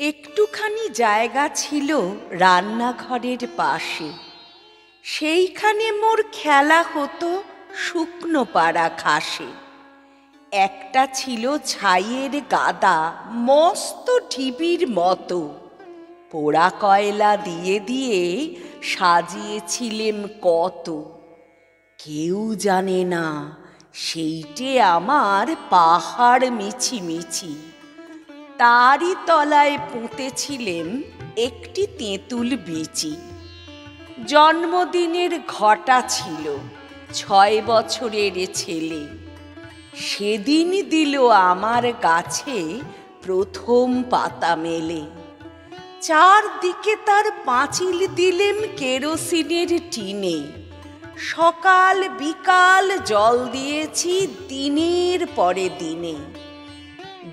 একটুখানি জায়গা ছিল রান্নাঘরের পাশে। সেইখানে মোর খেলা হতো শুকনো পাড়া ঘাসে। একটা ছিল ছাইয়ের গাদা, মস্ত ঢিবির মতো। পোড়া কয়লা দিয়ে দিয়ে সাজিয়েছিলেম কত। কেউ জানে না সেইটে আমার পাহাড় মিছিমিছি। তারই তলায় পুঁতেছিলেম একটি তেঁতুল বিচি। জন্মদিনের ঘটা ছিল 6 বছরের ছেলে। সেদিন দিল আমার গাছে প্রথম পাতা মেলে। চারদিকে তার পাঁচিল দিলেম কেরোসিনের টিনে। সকাল বিকাল জল দিয়েছি দিনের পরে দিনে।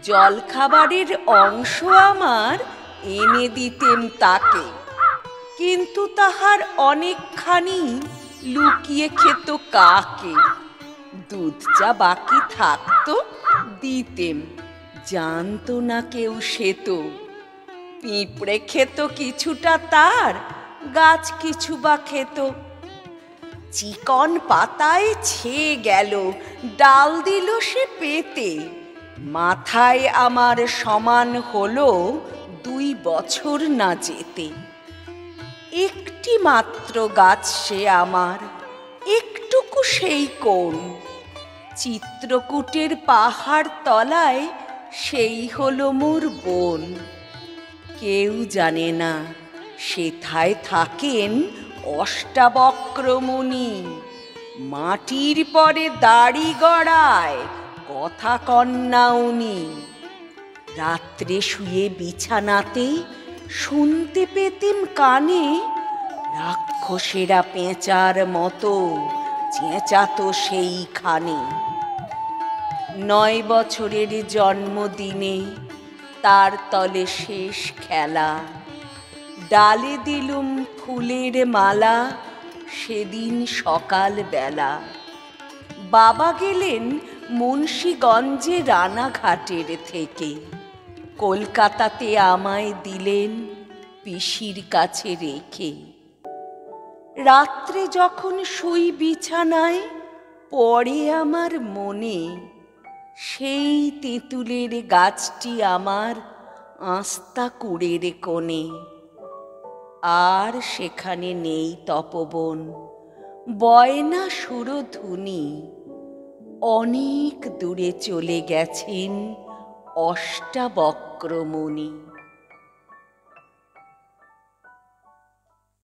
জলখাবারের অংশ আমার এনে দিতেম তাকে, কিন্তু তাহার অনেকখানি লুকিয়ে খেত কাকে। দুধ চা বাকি থাকতো দিতেম, জানতো না কেউ সে তো। পিঁপড়ে খেত কিছুটা তার, গাছ কিছু বা খেত। চিকন পাতায় ছেয়ে গেল, ডাল দিল সে পেতে। মাথায় আমার সমান হলো 2 বছর না যেতে। একটি মাত্র গাছ সে আমার, একটুকু সেই কোণ। চিত্রকূটের পাহাড় তলায় সেই হলো মোর বোন। কেউ জানে না সেথায় থাকেন অষ্টাবক্র মুনি। মাটির পরে দাড়ি গড়ায়, কথা কন্যা উনি। রাত্রে শুয়ে বিছানাতে শুনতে পেতেম কানে রাক্ষসেরা পেঁচার মতো চেঁচাতো সেইখানে। 9 বছরের জন্মদিনে তার তলে শেষ খেলা। ডালে দিলুম ফুলের মালা সেদিন সকাল বেলা। বাবা গেলেন মুন্সিগঞ্জে রানাঘাটের থেকে। কলকাতাতে আমায় দিলেন পিসির কাছে রেখে। রাত্রে যখন শুই বিছানায় পড়ে আমার মনে সেই তেঁতুলের গাছটি আমার আস্তা কুড়ের কোণে। আর সেখানে নেই তপবন, বয়না সুরধুনী। অনেক দূরে চলে গেছেন অষ্টাবক্র মুনি।